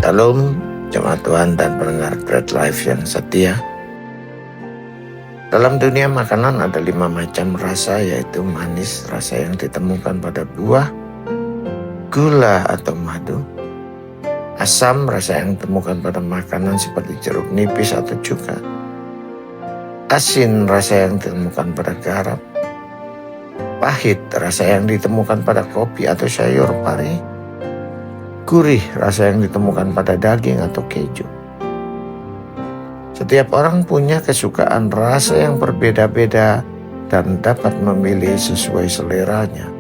Shalom, jemaat Tuhan dan pendengar Bread Life yang setia. Dalam dunia makanan ada 5 macam rasa, yaitu manis, rasa yang ditemukan pada buah, gula atau madu, asam, rasa yang ditemukan pada makanan seperti jeruk nipis atau cuka, asin, rasa yang ditemukan pada garam, pahit, rasa yang ditemukan pada kopi atau sayur pari, gurih, rasa yang ditemukan pada daging atau keju. Setiap orang punya kesukaan rasa yang berbeda-beda dan dapat memilih sesuai seleranya.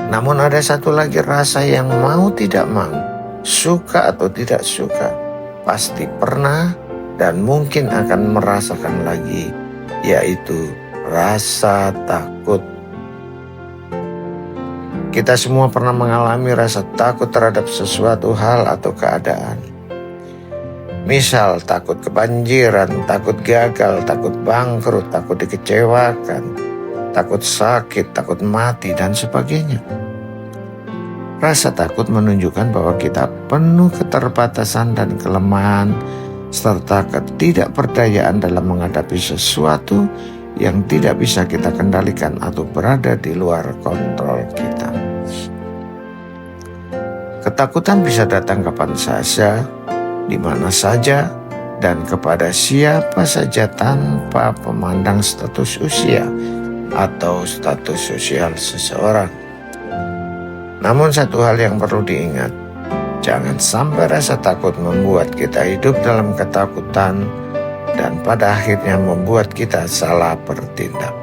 Namun ada satu lagi rasa yang mau tidak mau, suka atau tidak suka, pasti pernah dan mungkin akan merasakan lagi, yaitu rasa takut. Kita semua pernah mengalami rasa takut terhadap sesuatu hal atau keadaan. Misal takut kebanjiran, takut gagal, takut bangkrut, takut dikecewakan, takut sakit, takut mati, dan sebagainya. Rasa takut menunjukkan bahwa kita penuh keterbatasan dan kelemahan serta ketidakberdayaan dalam menghadapi sesuatu yang tidak bisa kita kendalikan atau berada di luar kontrol kita. Ketakutan bisa datang kapan saja, di mana saja, dan kepada siapa saja tanpa memandang status usia atau status sosial seseorang. Namun satu hal yang perlu diingat, jangan sampai rasa takut membuat kita hidup dalam ketakutan dan pada akhirnya membuat kita salah bertindak.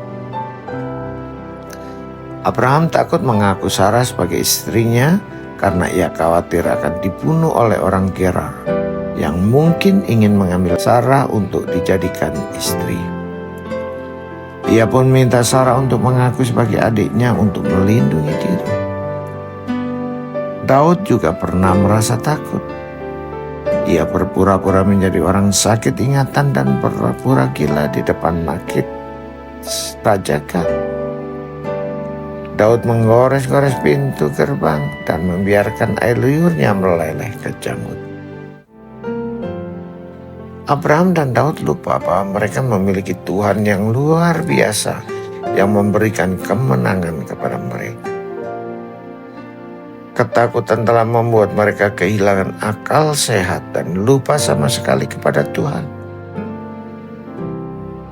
Abraham takut mengaku Sarah sebagai istrinya karena ia khawatir akan dibunuh oleh orang Gerar yang mungkin ingin mengambil Sarah untuk dijadikan istri. Ia pun minta Sarah untuk mengaku sebagai adiknya untuk melindungi diri. Daud juga pernah merasa takut. Ia berpura-pura menjadi orang sakit ingatan dan berpura-pura gila di depan Makir Raja Gat. Daud menggores-gores pintu gerbang dan membiarkan air liurnya meleleh ke jamur. Abraham dan Daud lupa bahwa mereka memiliki Tuhan yang luar biasa yang memberikan kemenangan kepada mereka. Ketakutan telah membuat mereka kehilangan akal sehat dan lupa sama sekali kepada Tuhan.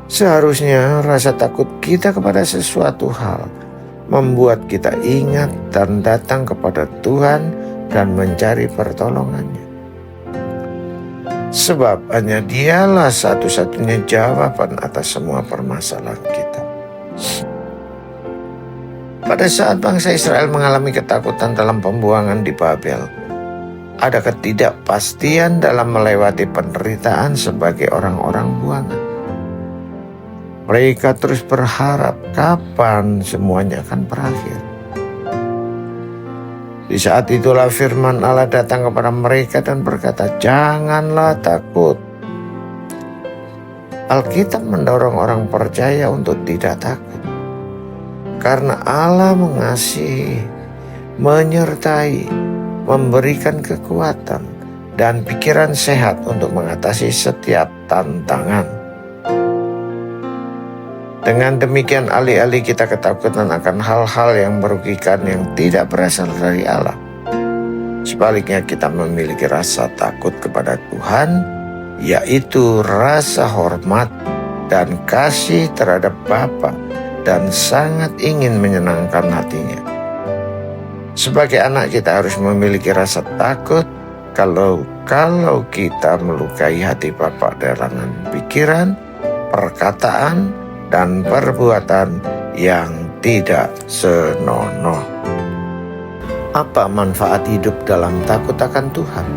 Seharusnya rasa takut kita kepada sesuatu hal membuat kita ingat dan datang kepada Tuhan dan mencari pertolongannya. Sebab hanya Dialah satu-satunya jawaban atas semua permasalahan kita. Pada saat bangsa Israel mengalami ketakutan dalam pembuangan di Babel, ada ketidakpastian dalam melewati penderitaan sebagai orang-orang buangan. Mereka terus berharap kapan semuanya akan berakhir. Di saat itulah firman Allah datang kepada mereka dan berkata, "Janganlah takut." Alkitab mendorong orang percaya untuk tidak takut. Karena Allah mengasihi, menyertai, memberikan kekuatan dan pikiran sehat untuk mengatasi setiap tantangan. Dengan demikian alih-alih kita ketakutan akan hal-hal yang merugikan yang tidak berasal dari Allah, sebaliknya kita memiliki rasa takut kepada Tuhan, yaitu rasa hormat dan kasih terhadap Bapa, dan sangat ingin menyenangkan hatinya. Sebagai anak kita harus memiliki rasa takut kalau kita melukai hati Bapa dengan pikiran, perkataan, dan perbuatan yang tidak senonoh. Apa manfaat hidup dalam takut akan Tuhan?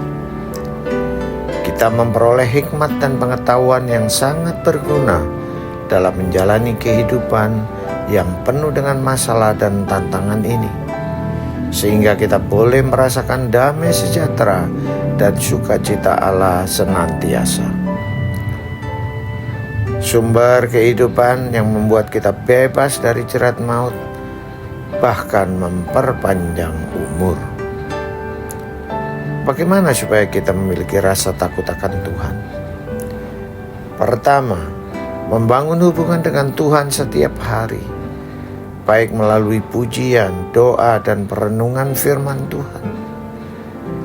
Kita memperoleh hikmat dan pengetahuan yang sangat berguna dalam menjalani kehidupan yang penuh dengan masalah dan tantangan ini, sehingga kita boleh merasakan damai sejahtera dan sukacita Allah senantiasa. Sumber kehidupan yang membuat kita bebas dari jerat maut, bahkan memperpanjang umur. Bagaimana supaya kita memiliki rasa takut akan Tuhan? Pertama, membangun hubungan dengan Tuhan setiap hari, baik melalui pujian, doa, dan perenungan firman Tuhan,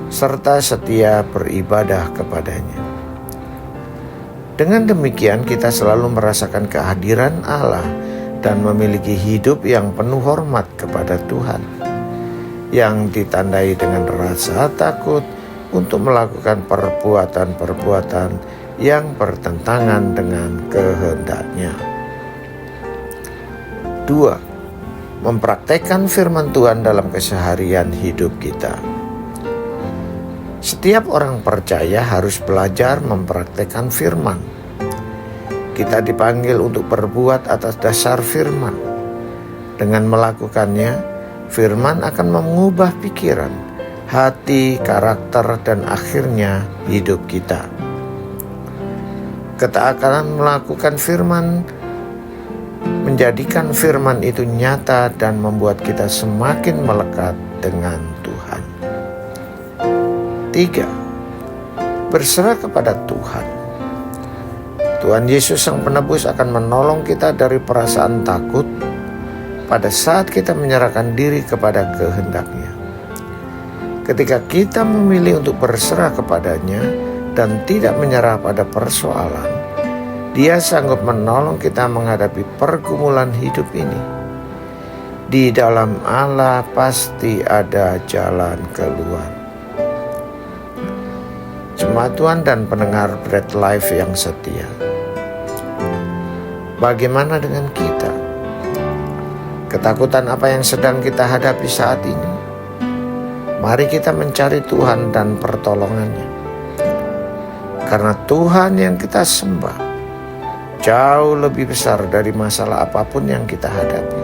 serta setia beribadah kepadanya. Dengan demikian kita selalu merasakan kehadiran Allah dan memiliki hidup yang penuh hormat kepada Tuhan, yang ditandai dengan rasa takut untuk melakukan perbuatan-perbuatan yang bertentangan dengan kehendak-Nya. 2. Mempraktekkan firman Tuhan dalam keseharian hidup kita. Setiap orang percaya harus belajar mempraktekkan firman. Kita dipanggil untuk berbuat atas dasar firman. Dengan melakukannya, firman akan mengubah pikiran, hati, karakter, dan akhirnya hidup kita. Ketaatan melakukan firman menjadikan firman itu nyata dan membuat kita semakin melekat dengan Tuhan. 3. Berserah kepada Tuhan. Tuhan Yesus Sang Penebus akan menolong kita dari perasaan takut pada saat kita menyerahkan diri kepada kehendak-Nya. Ketika kita memilih untuk berserah kepadanya dan tidak menyerah pada persoalan, Dia sanggup menolong kita menghadapi pergumulan hidup ini. Di dalam Allah pasti ada jalan keluar. Jemaat Tuhan dan pendengar Bread Life yang setia, bagaimana dengan kita? Ketakutan apa yang sedang kita hadapi saat ini? Mari kita mencari Tuhan dan pertolongannya. Karena Tuhan yang kita sembah jauh lebih besar dari masalah apapun yang kita hadapi.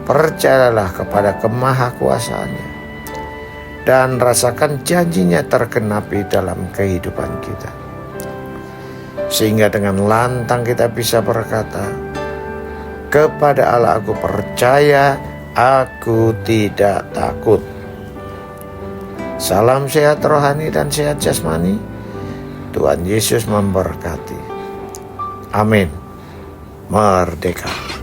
Percayalah kepada kemahakuasaannya dan rasakan janjinya tergenapi dalam kehidupan kita. Sehingga dengan lantang kita bisa berkata, kepada Allah aku percaya, aku tidak takut. Salam sehat rohani dan sehat jasmani. Tuhan Yesus memberkati. Amin. Merdeka.